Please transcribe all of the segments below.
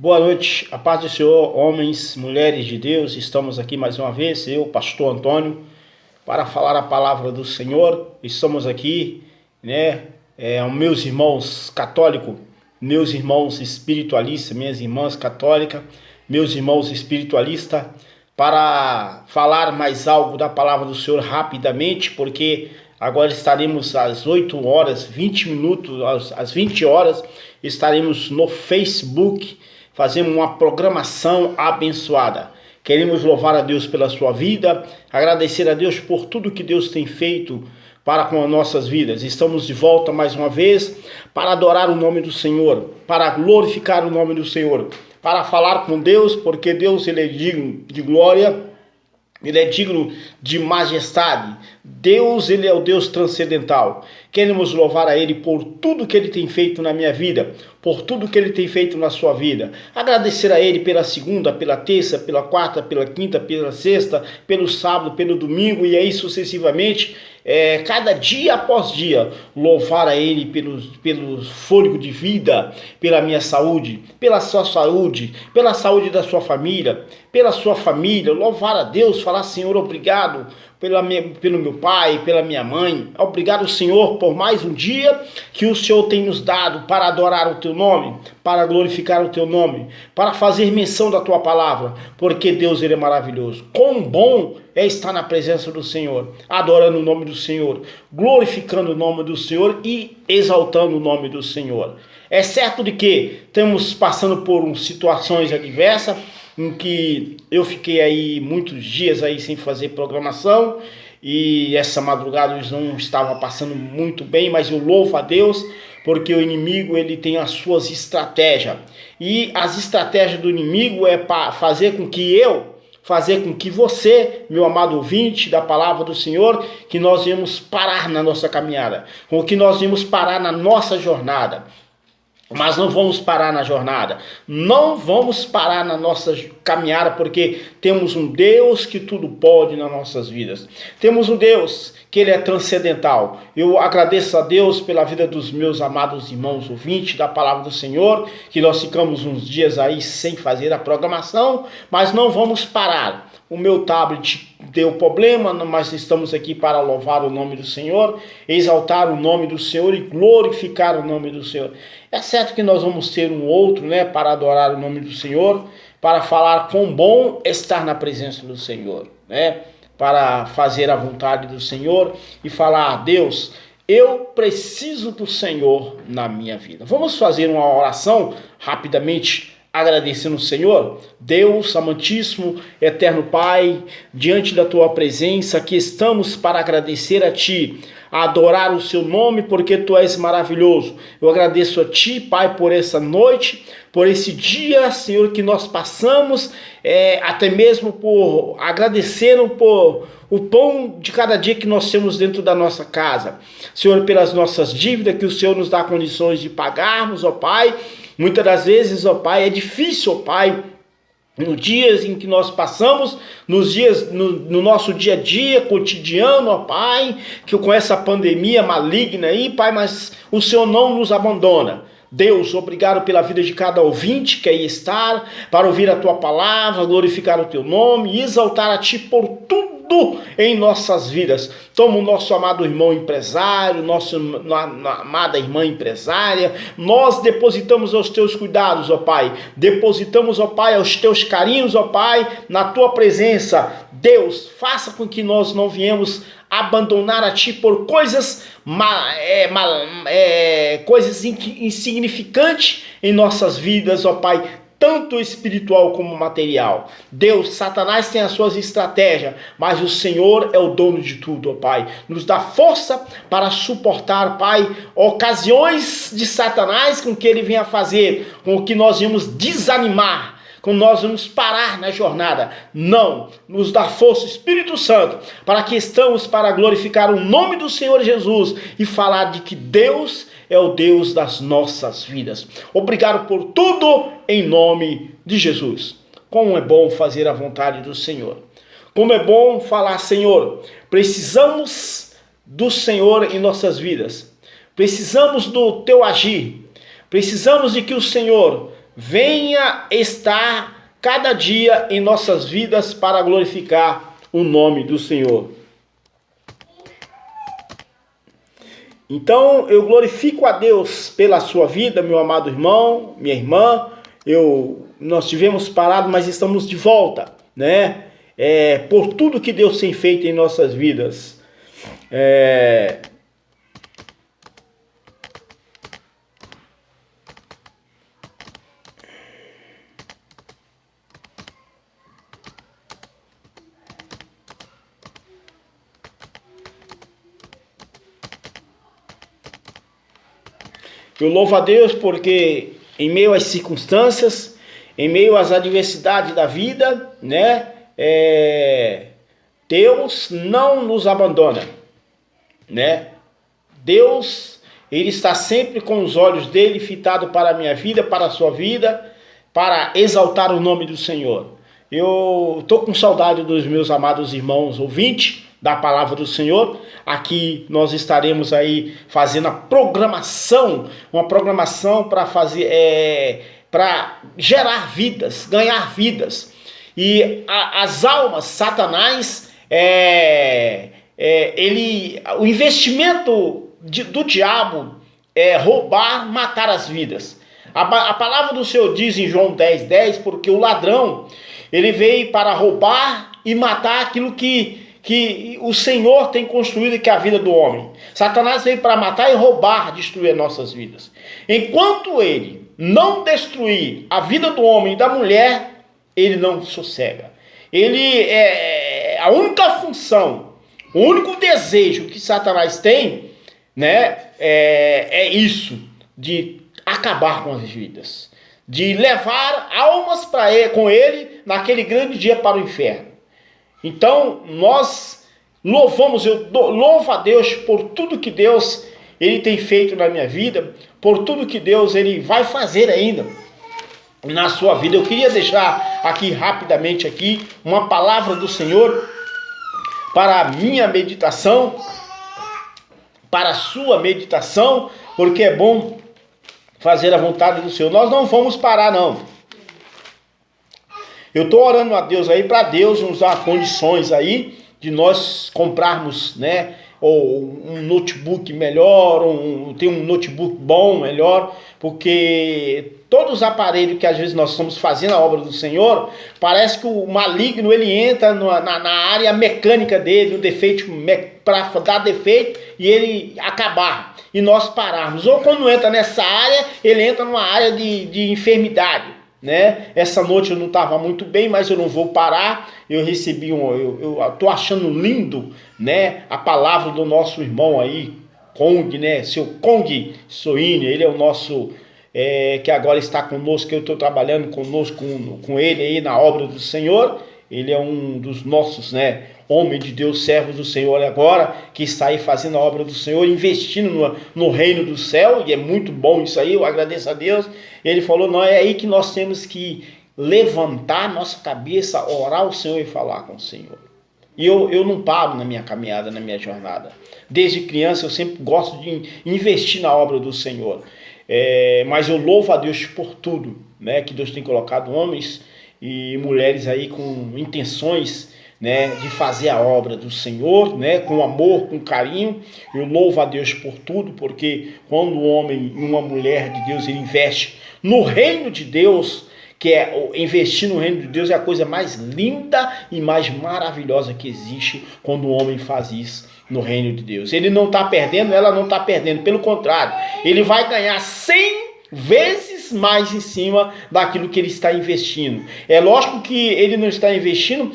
Boa noite, a paz do Senhor, homens, mulheres de Deus. Estamos aqui mais uma vez, eu, pastor Antônio, para falar a palavra do Senhor. Estamos aqui, meus irmãos católicos, meus irmãos espiritualistas, minhas irmãs católicas, meus irmãos espiritualistas, para falar mais algo da palavra do Senhor rapidamente, porque agora estaremos às 8 horas, 20 minutos, às 20 horas, estaremos no Facebook, fazendo uma programação abençoada. Queremos louvar a Deus pela sua vida, agradecer a Deus por tudo que Deus tem feito para com as nossas vidas. Estamos de volta mais uma vez para adorar o nome do Senhor, para glorificar o nome do Senhor, para falar com Deus, porque Deus ele é digno de glória, ele é digno de majestade. Deus, ele é o Deus transcendental. Queremos louvar a Ele por tudo que Ele tem feito na minha vida, por tudo que Ele tem feito na sua vida. Agradecer a Ele pela segunda, pela terça, pela quarta, pela quinta, pela sexta, pelo sábado, pelo domingo e aí sucessivamente. Cada dia após dia, louvar a Ele pelo fôlego de vida, pela minha saúde, pela sua saúde, pela saúde da sua família, louvar a Deus, falar: Senhor, obrigado pelo meu pai, pela minha mãe. Obrigado, Senhor, por mais um dia que o Senhor tem nos dado para adorar o teu nome, para glorificar o teu nome, para fazer menção da tua palavra, porque Deus, ele é maravilhoso. Quão bom é estar na presença do Senhor, adorando o nome do Senhor, glorificando o nome do Senhor e exaltando o nome do Senhor. É certo de que estamos passando por situações adversas, em que eu fiquei aí muitos dias aí sem fazer programação, e essa madrugada eu não estava passando muito bem, mas eu louvo a Deus, porque o inimigo ele tem as suas estratégias, e as estratégias do inimigo é para fazer com que você, meu amado ouvinte da palavra do Senhor, que nós íamos parar na nossa caminhada, com que nós íamos parar na nossa jornada. Mas não vamos parar na jornada, não vamos parar na nossa caminhada, porque temos um Deus que tudo pode nas nossas vidas. Temos um Deus que ele é transcendental. Eu agradeço a Deus pela vida dos meus amados irmãos ouvintes da palavra do Senhor, que nós ficamos uns dias aí sem fazer a programação, mas não vamos parar. O meu tablet deu problema, mas estamos aqui para louvar o nome do Senhor, exaltar o nome do Senhor e glorificar o nome do Senhor. É certo que nós vamos ter um outro, para adorar o nome do Senhor, para falar quão bom estar na presença do Senhor, para fazer a vontade do Senhor e falar: a Deus, eu preciso do Senhor na minha vida. Vamos fazer uma oração rapidamente, agradecendo o Senhor. Deus amantíssimo, eterno Pai, diante da tua presença, aqui estamos para agradecer a ti, a adorar o seu nome, porque tu és maravilhoso. Eu agradeço a ti, Pai, por essa noite, por esse dia, Senhor, que nós passamos, até mesmo por agradecendo por o pão de cada dia que nós temos dentro da nossa casa. Senhor, pelas nossas dívidas que o Senhor nos dá condições de pagarmos, ó Pai. Muitas das vezes, ó Pai, é difícil, ó Pai, nos dias em que nós passamos, no nosso dia a dia, cotidiano, ó Pai, que com essa pandemia maligna aí, Pai, mas o Senhor não nos abandona. Deus, obrigado pela vida de cada ouvinte que aí está, para ouvir a tua palavra, glorificar o teu nome e exaltar a ti por tudo em nossas vidas. Toma o nosso amado irmão empresário, nossa amada irmã empresária, nós depositamos aos teus cuidados, ó Pai, depositamos, ó Pai, aos teus carinhos, ó Pai, na tua presença. Deus, faça com que nós não viemos abandonar a ti por coisas coisas insignificantes em nossas vidas, ó Pai, tanto espiritual como material. Deus, Satanás tem as suas estratégias, mas o Senhor é o dono de tudo, ó Pai. Nos dá força para suportar, Pai, ocasiões de Satanás com que ele venha fazer, com que nós íamos desanimar, com nós vamos parar na jornada. Não, nos dá força, Espírito Santo, para que estamos para glorificar o nome do Senhor Jesus e falar de que Deus é o Deus das nossas vidas. Obrigado por tudo em nome de Jesus. Como é bom fazer a vontade do Senhor. Como é bom falar: Senhor, precisamos do Senhor em nossas vidas. Precisamos do teu agir. Precisamos de que o Senhor venha estar cada dia em nossas vidas para glorificar o nome do Senhor. Então, eu glorifico a Deus pela sua vida, meu amado irmão, minha irmã. Nós tivemos parado, mas estamos de volta, né? Por tudo que Deus tem feito em nossas vidas. Eu louvo a Deus porque em meio às circunstâncias, em meio às adversidades da vida, né? Deus não nos abandona, né? Deus, Ele está sempre com os olhos dele fitados para a minha vida, para a sua vida, para exaltar o nome do Senhor. Eu estou com saudade dos meus amados irmãos ouvintes da palavra do Senhor. Aqui nós estaremos aí fazendo uma programação para fazer, para gerar vidas, ganhar vidas. E as almas, Satanás, o investimento do diabo é roubar, matar as vidas. A palavra do Senhor diz em João 10:10, porque o ladrão, ele veio para roubar e matar aquilo que o Senhor tem construído, que é a vida do homem. Satanás veio para matar e roubar, destruir nossas vidas. Enquanto ele não destruir a vida do homem e da mulher, ele não sossega. A única função, o único desejo que Satanás tem, né, é isso, de acabar com as vidas, de levar almas com ele naquele grande dia para o inferno. Então, nós louvo a Deus por tudo que Deus Ele tem feito na minha vida, por tudo que Deus Ele vai fazer ainda na sua vida. Eu queria deixar aqui rapidamente uma palavra do Senhor para a minha meditação, para a sua meditação, porque é bom fazer a vontade do Senhor. Nós não vamos parar, não. Eu estou orando a Deus aí, para Deus nos dar condições aí de nós comprarmos, né, ou um notebook melhor, ter um notebook bom, melhor, porque todos os aparelhos que às vezes nós estamos fazendo a obra do Senhor, parece que o maligno ele entra na área mecânica dele, no defeito, para dar defeito e ele acabar, e nós pararmos. Ou quando entra nessa área, ele entra numa área de enfermidade. Né? Essa noite eu não estava muito bem, mas eu não vou parar. Eu recebi eu estou achando lindo, né, a palavra do nosso irmão aí, Kong, né, seu Kong Soine. Ele é o nosso que agora está conosco, que eu estou trabalhando conosco com ele aí na obra do Senhor. Ele é um dos nossos, né, homem de Deus, servos do Senhor agora, que está aí fazendo a obra do Senhor, investindo no reino do céu, e é muito bom isso aí, eu agradeço a Deus. Ele falou, não, é aí que nós temos que levantar nossa cabeça, orar ao Senhor e falar com o Senhor. E eu não paro na minha caminhada, na minha jornada. Desde criança eu sempre gosto de investir na obra do Senhor. Mas eu louvo a Deus por tudo, né, que Deus tem colocado homens e mulheres aí com intenções, né, de fazer a obra do Senhor, né, com amor, com carinho. Eu louvo a Deus por tudo, porque quando um homem e uma mulher de Deus ele investe no reino de Deus, que investir no reino de Deus é a coisa mais linda e mais maravilhosa que existe, quando o homem faz isso no reino de Deus. Ele não está perdendo, ela não está perdendo, pelo contrário, ele vai ganhar 100 vezes mais em cima daquilo que ele está investindo. É lógico que ele não está investindo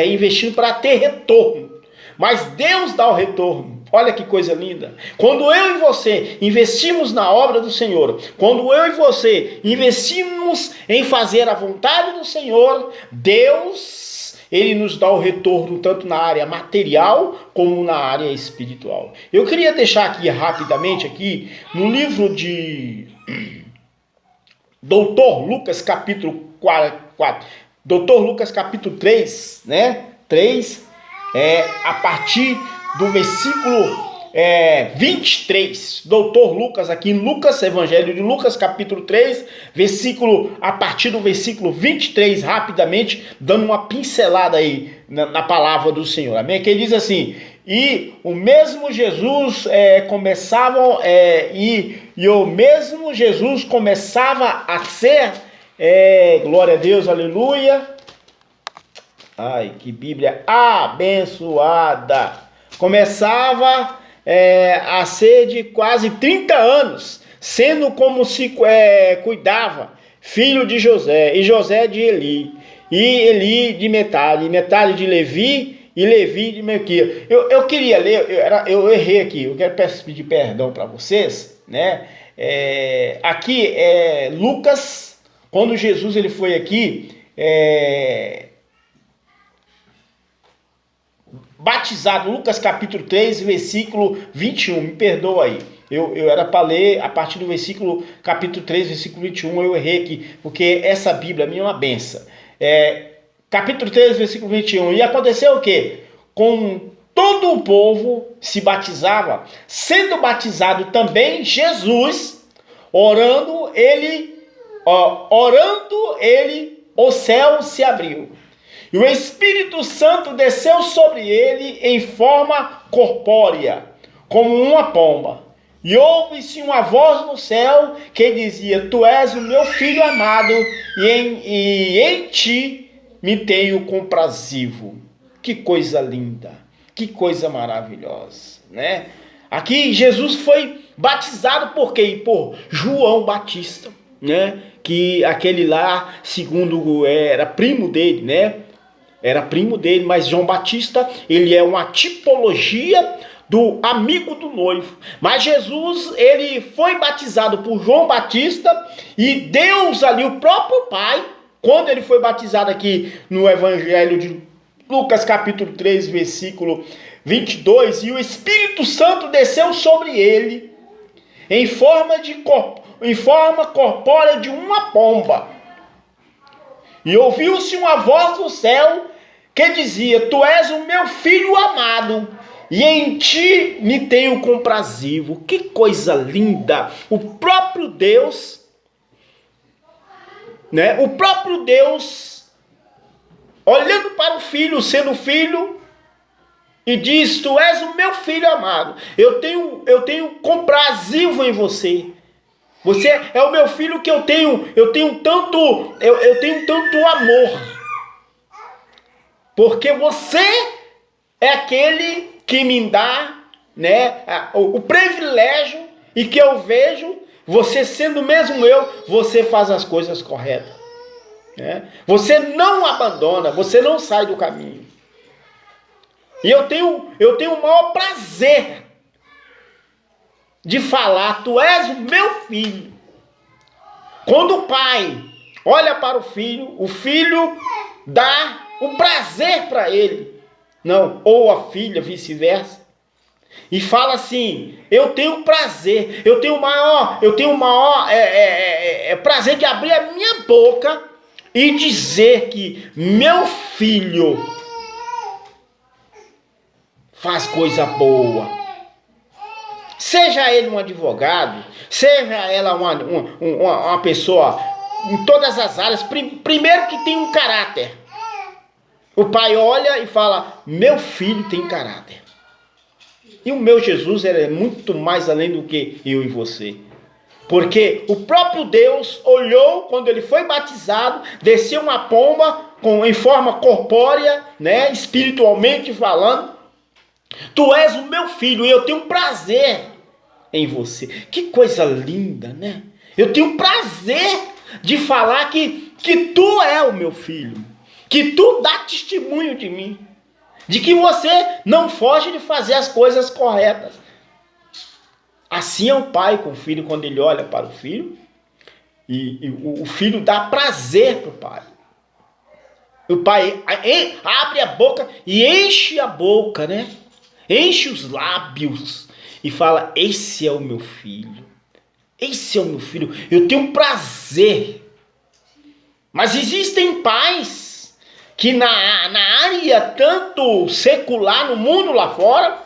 investindo para ter retorno, mas Deus dá o retorno. Olha que coisa linda. Quando eu e você investimos na obra do Senhor, quando eu e você investimos em fazer a vontade do Senhor, Deus, Ele nos dá o retorno tanto na área material como na área espiritual. Eu queria deixar aqui rapidamente no livro de Doutor Lucas capítulo 4, Doutor Lucas capítulo 3, né? 3, a partir do versículo 23, doutor Lucas, aqui em Lucas, Evangelho de Lucas, capítulo 3, a partir do versículo 23, rapidamente, dando uma pincelada aí na palavra do Senhor, amém? Que ele diz assim: e o mesmo Jesus o mesmo Jesus começava a ser, glória a Deus, aleluia, ai, que Bíblia abençoada, começava a ser de quase 30 anos, sendo como se cuidava, filho de José, e José de Eli, e Eli de metade de Levi, e Levi de Melquias. Eu queria ler, eu errei aqui, eu quero pedir perdão para vocês, né? Aqui é Lucas, quando Jesus ele foi aqui, batizado, Lucas capítulo 3, versículo 21, me perdoa aí, eu era para ler a partir do versículo, capítulo 3, versículo 21, eu errei aqui, porque essa Bíblia minha é uma benção. Capítulo 3, versículo 21, e aconteceu o quê? Com todo o povo se batizava, sendo batizado também Jesus, orando ele, o céu se abriu. E o Espírito Santo desceu sobre ele em forma corpórea, como uma pomba. E ouve-se uma voz no céu que dizia: Tu és o meu filho amado, e em ti me tenho comprazido. Que coisa linda, que coisa maravilhosa, né? Aqui Jesus foi batizado por quem? Por João Batista, né? Que aquele lá, segundo era primo dele, né? Era primo dele, mas João Batista, ele é uma tipologia do amigo do noivo. Mas Jesus, ele foi batizado por João Batista, e Deus ali, o próprio Pai, quando ele foi batizado aqui no Evangelho de Lucas capítulo 3, versículo 22, e o Espírito Santo desceu sobre ele em forma corpórea de uma pomba. E ouviu-se uma voz do céu que dizia: Tu és o meu filho amado, e em ti me tenho comprazido. Que coisa linda! O próprio Deus, né? O próprio Deus olhando para o filho, sendo filho, e diz: Tu és o meu filho amado. Eu tenho comprazido em você. Você é o meu filho que eu tenho tanto amor. Porque você é aquele que me dá, né, o privilégio, e que eu vejo você sendo mesmo você faz as coisas corretas, né? Você não abandona, você não sai do caminho. E eu tenho o maior prazer de falar: Tu és o meu filho. Quando o pai olha para o filho dá o prazer para ele, não, ou a filha, vice-versa, e fala assim: eu tenho prazer, eu tenho o maior prazer de abrir a minha boca e dizer que meu filho faz coisa boa. Seja ele um advogado, seja ela uma pessoa em todas as áreas, primeiro que tem um caráter. O pai olha e fala: meu filho tem caráter. E o meu Jesus é muito mais além do que eu e você. Porque o próprio Deus olhou quando ele foi batizado, desceu uma pomba em forma corpórea, né, espiritualmente falando: Tu és o meu filho e eu tenho prazer em você. Que coisa linda, né? Eu tenho prazer de falar que tu é o meu filho, que tu dá testemunho de mim, de que você não foge de fazer as coisas corretas. Assim é o pai com o filho quando ele olha para o filho, e o filho dá prazer para o pai. O pai abre a boca e enche a boca, né? Enche os lábios e fala: esse é o meu filho. Esse é o meu filho. Eu tenho prazer. Mas existem pais que na área tanto secular, no mundo lá fora,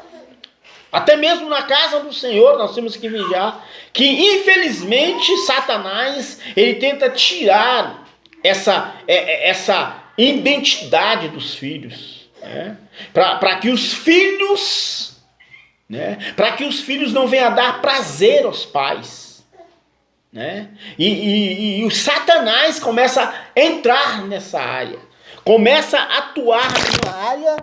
Até mesmo na casa do Senhor nós temos que vigiar, que infelizmente Satanás, ele tenta tirar essa identidade dos filhos, né? Para que os filhos, né? Para que os filhos não venham a dar prazer aos pais, né? E o Satanás começa a entrar nessa área, começa a atuar numa área,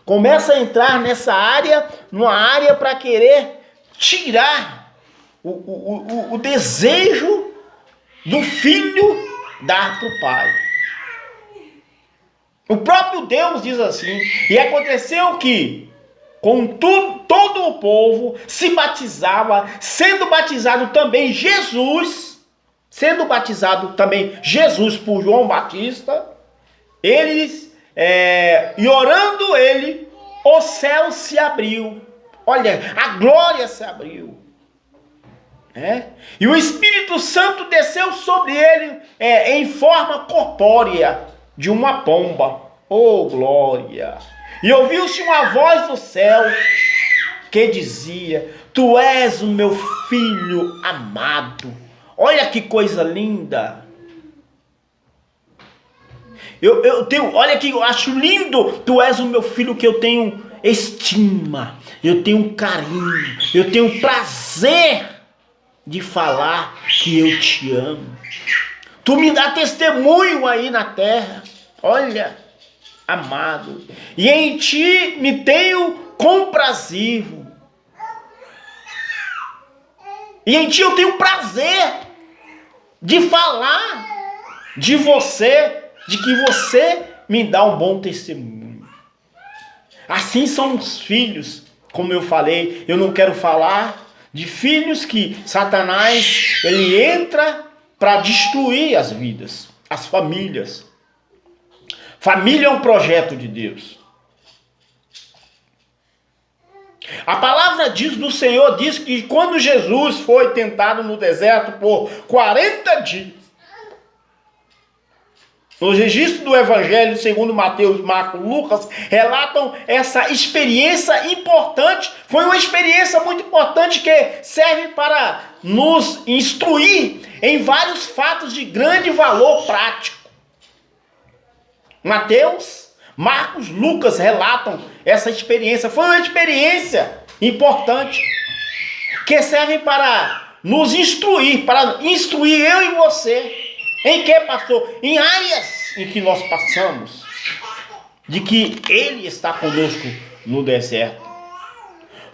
começa a entrar nessa área, numa área para querer tirar o desejo do filho dar para o pai. O próprio Deus diz assim, e aconteceu que todo o povo se batizava, sendo batizado também Jesus por João Batista, e orando ele, o céu se abriu. Olha, a glória se abriu. E o Espírito Santo desceu sobre ele em forma corpórea de uma pomba. Oh, glória! E ouviu-se uma voz do céu que dizia: Tu és o meu filho amado. Olha que coisa linda! Olha que eu acho lindo. Tu és o meu filho que eu tenho estima, eu tenho carinho, eu tenho prazer de falar que eu te amo. Tu me dá testemunho aí na terra. Olha, amado, e em ti me tenho comprazido. E em ti eu tenho prazer de falar de você, de que você me dá um bom testemunho. Assim são os filhos, como eu falei. Eu não quero falar de filhos que Satanás, ele entra para destruir as vidas, as famílias. Família é um projeto de Deus. A palavra do Senhor diz que quando Jesus foi tentado no deserto por 40 dias, os registros do Evangelho, segundo Mateus, Marcos, Lucas, relatam essa experiência importante. Foi uma experiência muito importante que serve para nos instruir em vários fatos de grande valor prático. Mateus, Marcos, Lucas relatam essa experiência. Foi uma experiência importante que serve para nos instruir, para instruir eu e você. Em que, pastor? Em áreas em que nós passamos, de que Ele está conosco no deserto.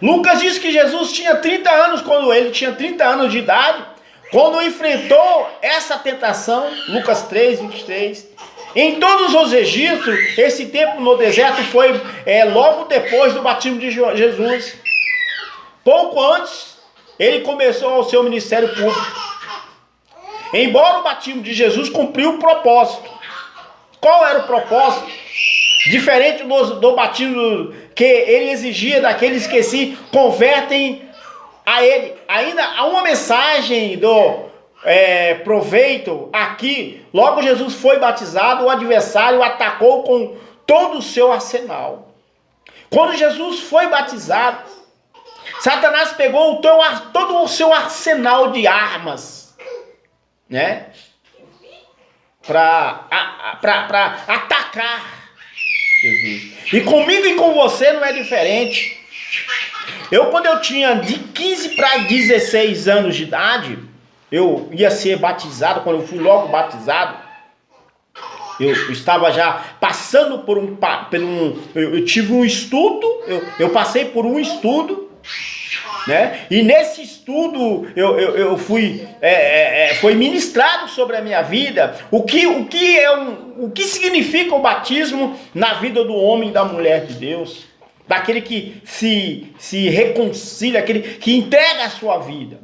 Lucas diz que Jesus tinha 30 anos, quando ele tinha 30 anos de idade, quando enfrentou essa tentação, Lucas 3, 23. Em todos os registros, esse tempo no deserto foi logo depois do batismo de Jesus. Pouco antes, ele começou o seu ministério público. Embora o batismo de Jesus cumpriu o propósito. Qual era o propósito? Diferente do batismo que ele exigia daqueles que se convertem a ele. Ainda há uma mensagem do proveito aqui. Logo Jesus foi batizado, o adversário o atacou com todo o seu arsenal. Quando Jesus foi batizado, Satanás pegou todo o seu arsenal de armas, né, para atacar Jesus. E comigo e com você não é diferente. Quando eu tinha de 15 para 16 anos de idade, eu ia ser batizado. Quando eu fui logo batizado, eu estava já passando eu tive um estudo, eu passei por um estudo, né? E nesse estudo eu foi ministrado sobre a minha vida o que significa o batismo na vida do homem e da mulher de Deus, daquele que se reconcilia, aquele que entrega a sua vida.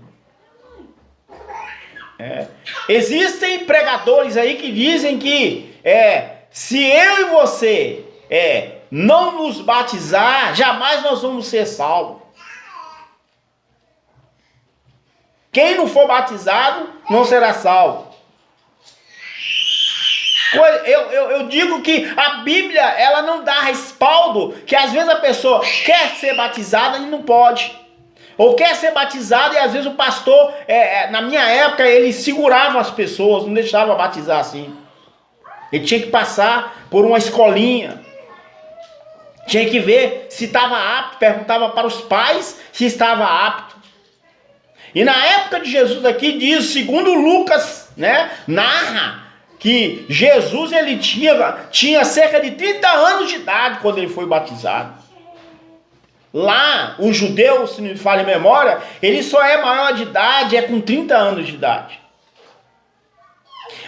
Existem pregadores aí que dizem que se eu e você não nos batizar, jamais nós vamos ser salvos. Quem não for batizado não será salvo. Eu digo que a Bíblia, ela não dá respaldo, que às vezes a pessoa quer ser batizada e não pode. Ou quer ser batizada e às vezes o pastor, na minha época, ele segurava as pessoas, não deixava batizar assim. Ele tinha que passar por uma escolinha. Tinha que ver se estava apto, perguntava para os pais se estava apto. E na época de Jesus aqui diz, segundo Lucas, né, narra que Jesus ele tinha cerca de 30 anos de idade quando ele foi batizado. Lá, o judeu, se não me falha a memória, ele só é maior de idade, com 30 anos de idade.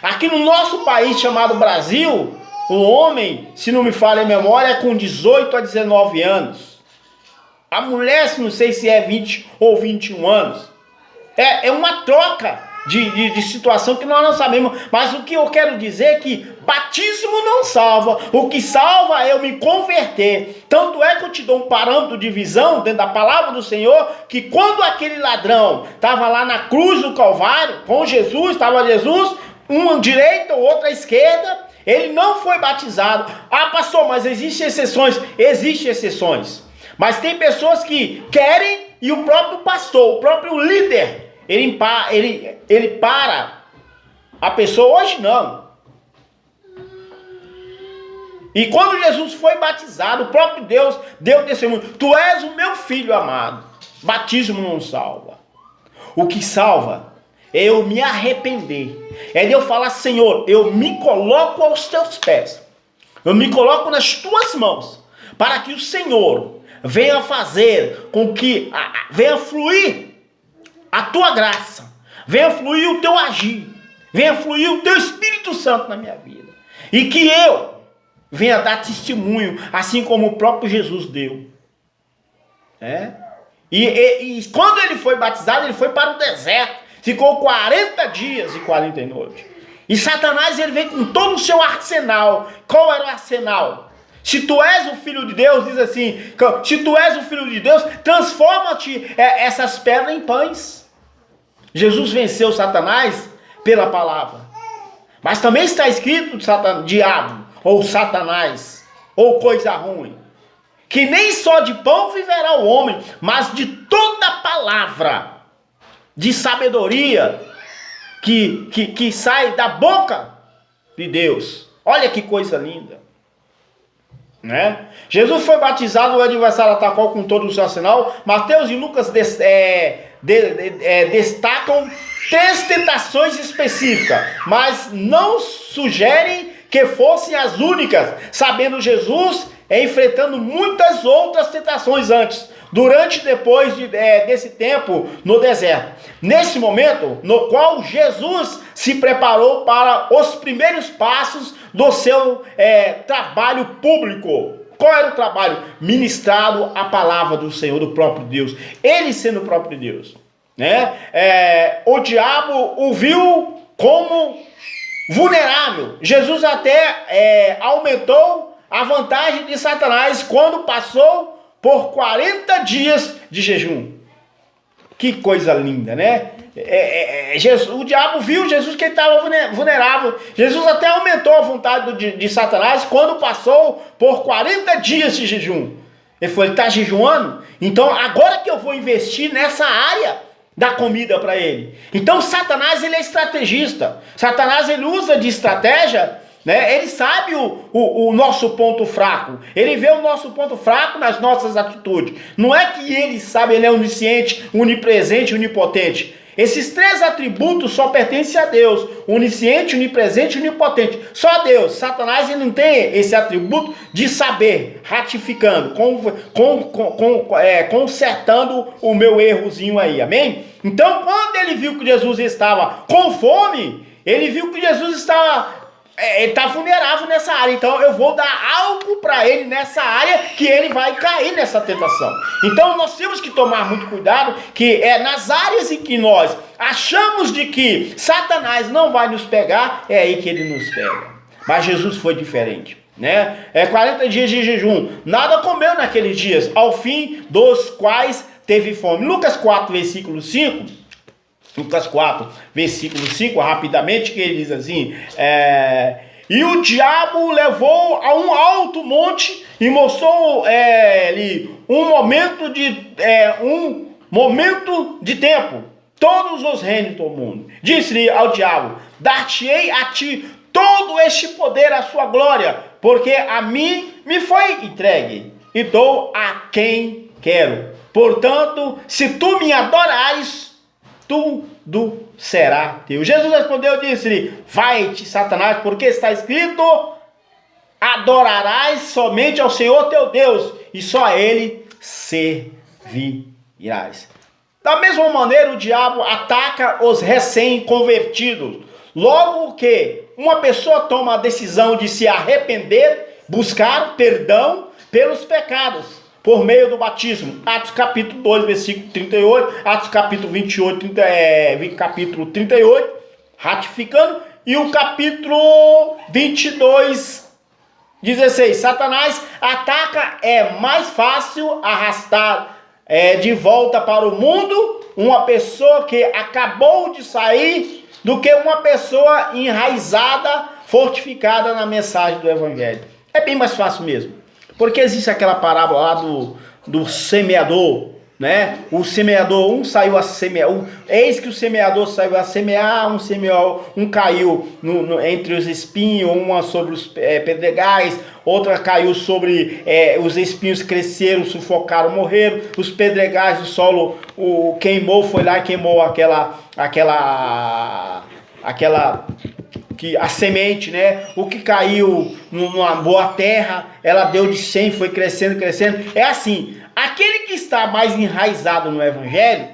Aqui no nosso país chamado Brasil, o homem, se não me falha a memória, é com 18 a 19 anos. A mulher, se não sei se é 20 ou 21 anos. É uma troca de situação que nós não sabemos. Mas o que eu quero dizer é que batismo não salva. O que salva é eu me converter. Tanto é que eu te dou um parâmetro de visão dentro da palavra do Senhor, que quando aquele ladrão estava lá na cruz do Calvário, com Jesus, estava Jesus, um à direita, o outro à esquerda, ele não foi batizado. Ah, pastor, mas existem exceções. Existem exceções. Mas tem pessoas que querem e o próprio pastor, o próprio líder, ele para a pessoa. Hoje não. E quando Jesus foi batizado, o próprio Deus deu testemunho. Tu és o meu filho amado. Batismo não salva. O que salva é eu me arrepender. É de eu falar, Senhor, eu me coloco aos teus pés. Eu me coloco nas tuas mãos. Para que o Senhor venha fazer com que venha fluir a tua graça, venha fluir o teu agir, venha fluir o teu Espírito Santo na minha vida, e que eu venha dar testemunho, assim como o próprio Jesus deu. E quando ele foi batizado, ele foi para o deserto, ficou 40 dias e 40 noites. E Satanás, ele veio com todo o seu arsenal. Qual era o arsenal? Se tu és o filho de Deus, diz assim, se tu és o filho de Deus, transforma-te essas pedras em pães. Jesus venceu Satanás pela palavra. Mas também está escrito diabo, ou Satanás, ou coisa ruim, que nem só de pão viverá o homem, mas de toda palavra de sabedoria que sai da boca de Deus. Olha que coisa linda. Né? Jesus foi batizado, o adversário atacou com todo o seu arsenal. Mateus e Lucas destacam 3 tentações específicas, mas não sugerem que fossem as únicas, sabendo Jesus enfrentando muitas outras tentações antes, durante e depois desse tempo no deserto. Nesse momento, no qual Jesus se preparou para os primeiros passos do seu trabalho público. Qual era o trabalho? Ministrado a palavra do Senhor, do próprio Deus. Ele sendo o próprio Deus. Né? O diabo o viu como vulnerável. Jesus até aumentou a vantagem de Satanás quando passou por 40 dias de jejum. Que coisa linda, né? O diabo viu Jesus que ele estava vulnerável. Jesus até aumentou a vontade de Satanás quando passou por 40 dias de jejum. Ele falou, ele está jejuando? Então agora que eu vou investir nessa área da comida para ele. Então Satanás, ele é estrategista. Satanás, ele usa de estratégia, né? Ele sabe o nosso ponto fraco. Ele vê o nosso ponto fraco nas nossas atitudes. Não é que ele sabe, ele é onisciente, onipresente, onipotente. Esses 3 atributos só pertencem a Deus: onisciente, onipresente e onipotente. Só a Deus. Satanás, ele não tem esse atributo de saber, ratificando, consertando o meu errozinho aí, amém? Então, quando ele viu que Jesus estava com fome, ele viu que Jesus estava vulnerável nessa área. Então eu vou dar algo para ele nessa área que ele vai cair nessa tentação. Então nós temos que tomar muito cuidado, que nas áreas em que nós achamos de que Satanás não vai nos pegar, é aí que ele nos pega. Mas Jesus foi diferente, né? 40 dias de jejum, nada comeu naqueles dias, ao fim dos quais teve fome. Lucas 4, versículo 5. Lucas 4, versículo 5, rapidamente, que ele diz assim, E o diabo levou a um alto monte e mostrou-lhe um momento de tempo, todos os reinos do mundo. Disse-lhe ao diabo: dar-te-ei a ti todo este poder, a sua glória, porque a mim me foi entregue, e dou a quem quero. Portanto, se tu me adorares, tudo será teu. Jesus respondeu e disse-lhe: vai-te, Satanás, porque está escrito: adorarás somente ao Senhor teu Deus, e só a ele servirás. Da mesma maneira, o diabo ataca os recém-convertidos. Logo que uma pessoa toma a decisão de se arrepender, buscar perdão pelos pecados, por meio do batismo. Atos capítulo 2, versículo 38, Atos capítulo 28, capítulo 38, ratificando, e o capítulo 22, 16. Satanás ataca, é mais fácil arrastar de volta para o mundo uma pessoa que acabou de sair do que uma pessoa enraizada, fortificada na mensagem do Evangelho. É bem mais fácil mesmo. Porque existe aquela parábola lá do semeador, né? O semeador, um saiu a semear, eis que o semeador saiu a semear, um caiu entre os espinhos, uma sobre os pedregais, outra caiu sobre os espinhos, cresceram, sufocaram, morreram, os pedregais, o solo queimou, foi lá e queimou a semente, né? O que caiu numa boa terra, ela deu de 100, foi crescendo, crescendo. É assim, aquele que está mais enraizado no Evangelho,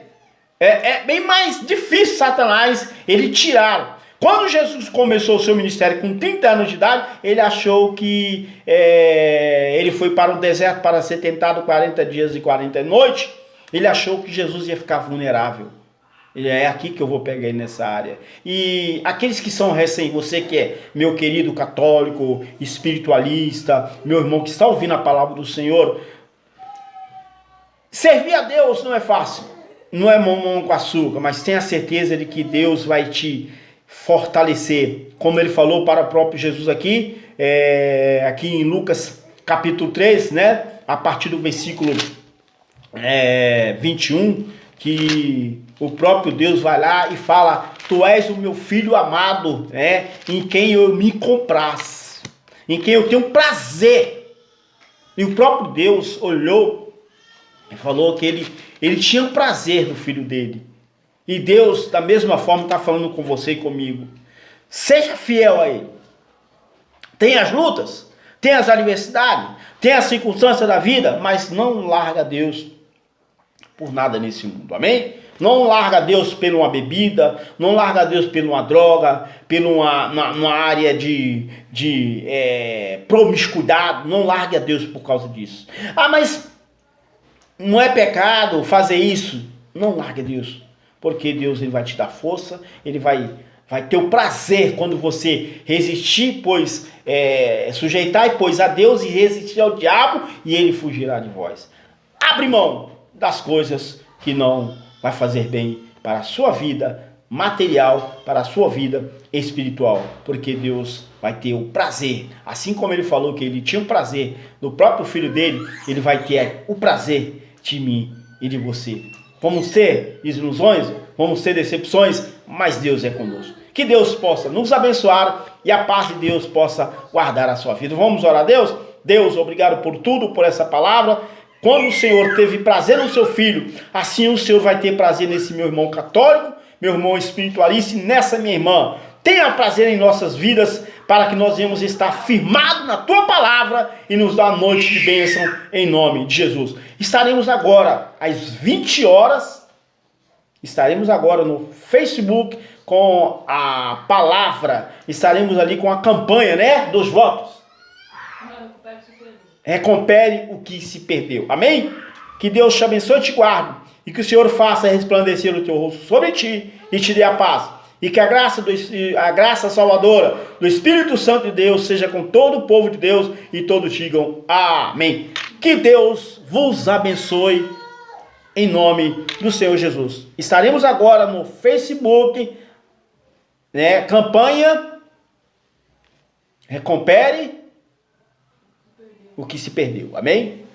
é bem mais difícil Satanás ele tirar. Quando Jesus começou o seu ministério com 30 anos de idade, ele achou que ele foi para o deserto para ser tentado 40 dias e 40 noites. Ele achou que Jesus ia ficar vulnerável. É aqui que eu vou pegar ele nessa área. E aqueles que são você que é meu querido católico, espiritualista, meu irmão que está ouvindo a palavra do Senhor, servir a Deus não é fácil, não é mamão com açúcar, mas tenha certeza de que Deus vai te fortalecer, como ele falou para o próprio Jesus aqui em Lucas capítulo 3, né? A partir do versículo 21, que o próprio Deus vai lá e fala: tu és o meu filho amado, né? Em quem eu me compraz, em quem eu tenho prazer. E o próprio Deus olhou e falou que ele tinha um prazer no filho dele. E Deus, da mesma forma, está falando com você e comigo. Seja fiel a ele. Tem as lutas, tem as adversidades, tem as circunstâncias da vida, mas não larga Deus por nada nesse mundo, amém? Não larga Deus por uma bebida, não larga Deus por uma droga, por uma área de promiscuidade, não largue a Deus por causa disso. Ah, mas não é pecado fazer isso? Não largue Deus, porque Deus ele vai te dar força, ele vai ter o prazer quando você resistir, sujeitar a Deus e resistir ao diabo, e ele fugirá de vós. Abre mão das coisas que não vai fazer bem para a sua vida material, para a sua vida espiritual, porque Deus vai ter o prazer, assim como ele falou que ele tinha o prazer do próprio filho dele, ele vai ter o prazer de mim e de você. Vamos ter desilusões, vamos ter decepções, mas Deus é conosco. Que Deus possa nos abençoar e a paz de Deus possa guardar a sua vida. Vamos orar a Deus? Deus, obrigado por tudo, por essa palavra. Quando o Senhor teve prazer no seu filho, assim o Senhor vai ter prazer nesse meu irmão católico, meu irmão espiritualista e nessa minha irmã. Tenha prazer em nossas vidas, para que nós venhamos estar firmados na tua palavra e nos dar noite de bênção em nome de Jesus. Estaremos agora às 20 horas, estaremos agora no Facebook com a palavra, estaremos ali com a campanha, né, dos votos. Recupere o que se perdeu. Amém? Que Deus te abençoe e te guarde. E que o Senhor faça resplandecer o teu rosto sobre ti e te dê a paz. E que a graça salvadora do Espírito Santo de Deus seja com todo o povo de Deus e todos digam amém. Que Deus vos abençoe em nome do Senhor Jesus. Estaremos agora no Facebook, né, campanha recupere o que se perdeu. Amém?